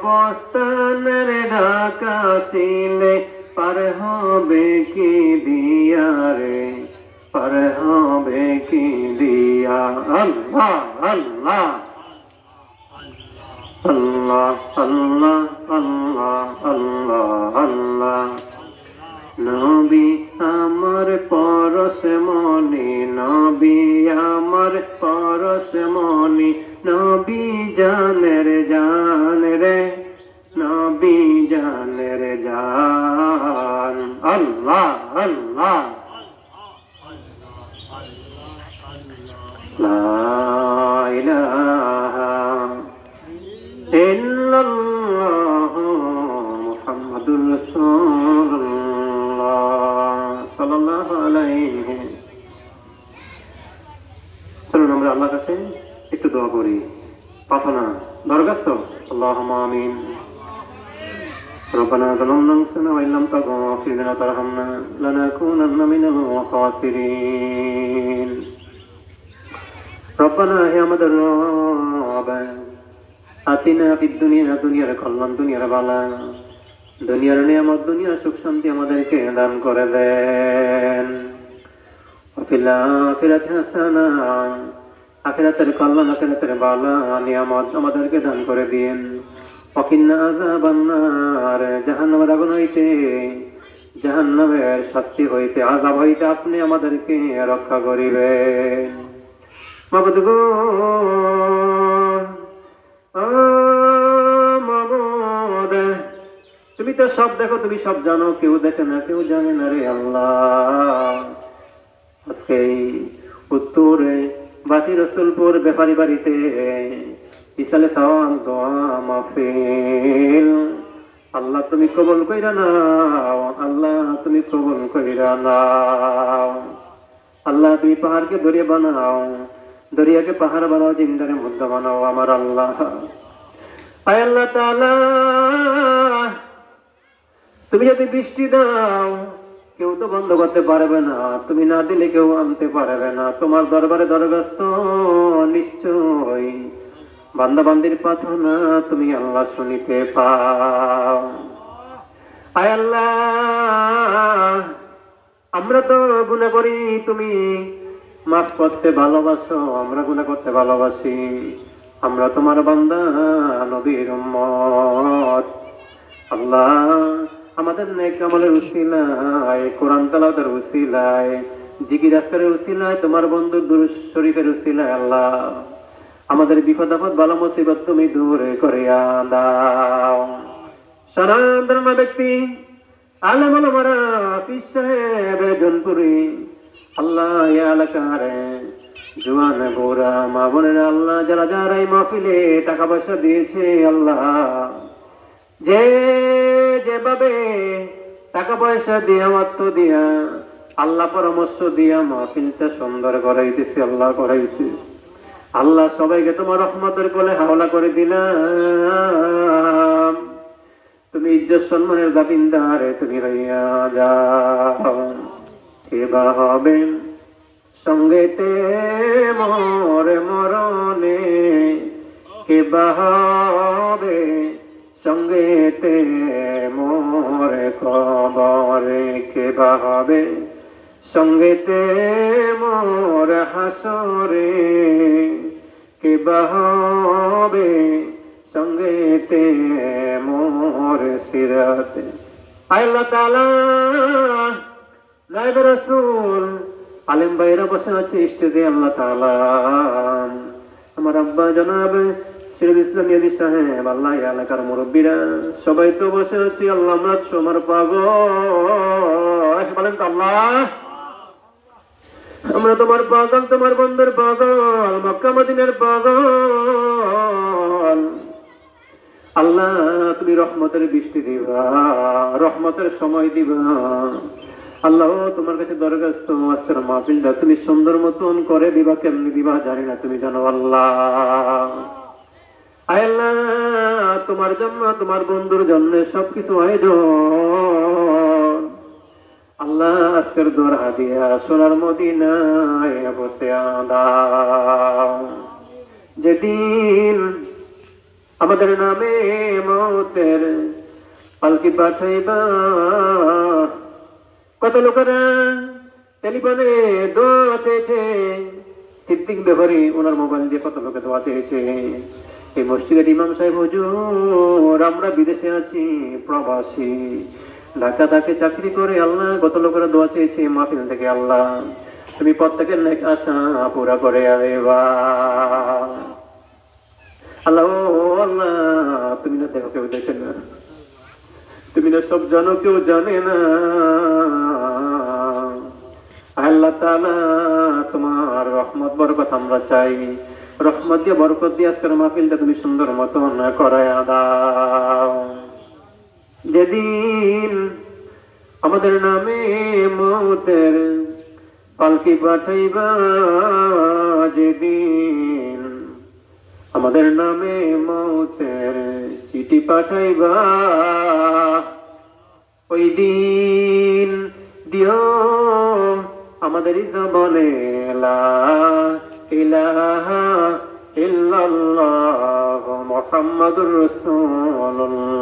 অবস্থানের ঢাকা ছিলে পার হবে কি দিয়া রে, পার হবে কি দিয়া। আল্লাহ আল্লাহ আল্লাহ আল্লাহ আল্লাহ আল্লাহ আল্লাহ। নবী আমার পরশমণি, নবী আমার পরশমণি, নবী জানের জান রে, নবী জানের জান। আল্লাহ আল্লাহ লা ইলাহা ইল্লাল্লাহ মুহাম্মাদুর রাসূলুল্লাহ সাল্লাল্লাহু আলাইহি। চলুন আমরা আল্লাহর কাছে একটু দোয়া করি, প্রার্থনা দরখাস্ত। আল্লাহুম্মা আমিন। ربنا ظلمنا أنفسنا وإن لم تغفر لنا وترحمنا لنكونن من الخاسرين। ربنا يا আমাদের রব, আতিনা ফিদ দুনিয়া, দুনিয়ার কল্যাণ, দুনিয়ার বালা, দুনিয়ার নিয়ামত, দুনিয়ার সুখ শান্তি আমাদেরকে দান করে দেন। ফিল আখিরাতি হাসানা, আখিরাতের কল্যাণ, আখিরাতের বালা নিয়ামত আমাদেরকে দান করে দিন। ওয়াকিন্না আযাবান নার, জাহান্নামের আগুন হইতে, জাহান্নামের শাস্তি হইতে, আযাব হইতে আপনি আমাদেরকে রক্ষা করিবেন। মাবুদ গো, মাবুদ, তুমি তো সব দেখো, তুমি সব জানো, কেউ দেখে না, কেউ জানে না রে আল্লাহ। আজকে উত্তরে বাতি রসুলপুর ব্যাপারী বাড়িতে ইসালে সাওয়াল দোয়া মাহফিল, আল্লাহ তুমি কবুল কইরা নাও, আল্লাহ তুমি কবুল কইরা নাও। আল্লাহ তুমি পাহাড়কে দরিয়া বানাও, দরিয়াকে পাহাড় বানাও, জিন্দারে মুদ্দা বানাও আমার আল্লাহ। আয় আল্লাহ তাআলা, তুমি যদি বৃষ্টি দাও কেউ তো বন্ধ করতে পারবে না, তুমি না দিলে কেউ আনতে পারবে না। তোমার দরবারে দরখাস্ত, নিশ্চয় বান্দা বান্দির প্রার্থনা তুমি আল্লাহ শুনিতে পাও। আয় আল্লাহ, আমরা তো গুনাহ করি, তুমি মাফ করতে ভালোবাসো, আমরা গুনাহ করতে ভালোবাসি। আমরা তোমার বান্দা, নবীর উম্মত। আল্লাহ, আমাদের নেক আমলের উসিলায়, কোরআন তেলাওয়াতের উসিলায়, জিকির আজকারের উসিলায়, তোমার বন্ধু দুরূদ শরীফের উসিলায় আল্লাহ আমাদের বিপদ আপদ বালা মুসিবত তুমি দূর করিয়া দাও। সনাতন ব্যক্তি আলেম ওলামারা, পীর সাহেব জনপুরি, আল্লাহ ইয়া এলাকার জওয়ান বুড়া মা বোনেরা, আল্লাহ যারা যারা এই মাহফিলে টাকা পয়সা দিয়েছে, আল্লাহ যে যেভাবে টাকা পয়সা দিয়া, অর্থ দিয়া, আল্লাহ পরামর্শ দিয়া মাহফিলটা সুন্দর করাইতেছে, আল্লাহ করাইছে। আল্লাহ সবাইকে তোমার রহমতের কোলে হাওলা করে দিলাম। তুমি ইজ্জত সম্মানের দাবিনদার তুমি হইয়া যাও। এবা হবে সঙ্গেতে মরে মরণে, এবা হবে সঙ্গেতে মোরে কবরে, কেবা হবে সঙ্গেতে মোর হাসরে, কেবা হবে সঙ্গেতে মোর সিরাতে। আল্লাহ তাআলা নায়েব রাসূল আলেম ভাইরা বসে আছে স্টেজে, আল্লাহ তাআলা আমার আব্বা জনাব সিরাজ ইসলাম ইয়াদি সাহেব, আল্লাহ এলাকার মুরব্বীরা সবাই তো বসে আছি, আল্লাহ আমরা তোমার পাগল, বলেন তো আল্লাহ আমরা তোমার পাগল, তোমার বন্ধুর পাগল, মক্কা মদিনার পাগল। আল্লাহ তুমি রহমতের বৃষ্টি দিবা, রহমতের সময় দিবা। আল্লাহ তোমার কাছে দরখাস্ত, আজকের মাহফিলটা তুমি সুন্দর মতন করে দিবা, কেমনি দিবা জানি না, তুমি জানো আল্লাহ। আল্লাহ তোমার জন্য, তোমার বন্ধুর জন্য সবকিছু আয়োজন। আল্লাহ আজকের দোয়ার হাদিয়া সোনার মদিনায় বসে দাও। যেদিন আমাদের নামে মৌতের পালকি পাঠাইবা। কত লোকেরা টেলিফোনে দোয়া চেয়েছে, সিদ্দিক ব্যাপারী ওনার মোবাইল দিয়ে কত লোকে দোয়া চেয়েছে। এই মসজিদের ইমাম সাহেব হুজুর, আমরা বিদেশে আছি, প্রবাসী, ঢাকা থেকে চাকরি করে, আল্লাহ কত লোকেরা দোয়া চেয়েছে মাহফিল থেকে, আল্লাহ তুমি প্রত্যেকের নেক আশা পুরা করে আরেবা। আল্লাহ ও আল্লাহ, তুমি না দেখো, কেউ দেখে না, তুমি না সব জানো, কেউ জানে না। আল্লাহ তাআলা তোমার রহমত বরকত আমরা চাই, রহমত দিয়ে বরকত দিয়ে আজকের মাহফিলটা তুমি সুন্দর মতন করায়া দাও। যেদিন আমাদের নামে মৌতের পালকি পাঠাইবা, যেদিন আমাদের নামে মৌতের চিঠি পাঠাইবা, ওই দিন দিও আমাদের জবানে লা ইলাহা ইল্লাল্লাহ মুহাম্মাদুর রাসূলুল্লাহ।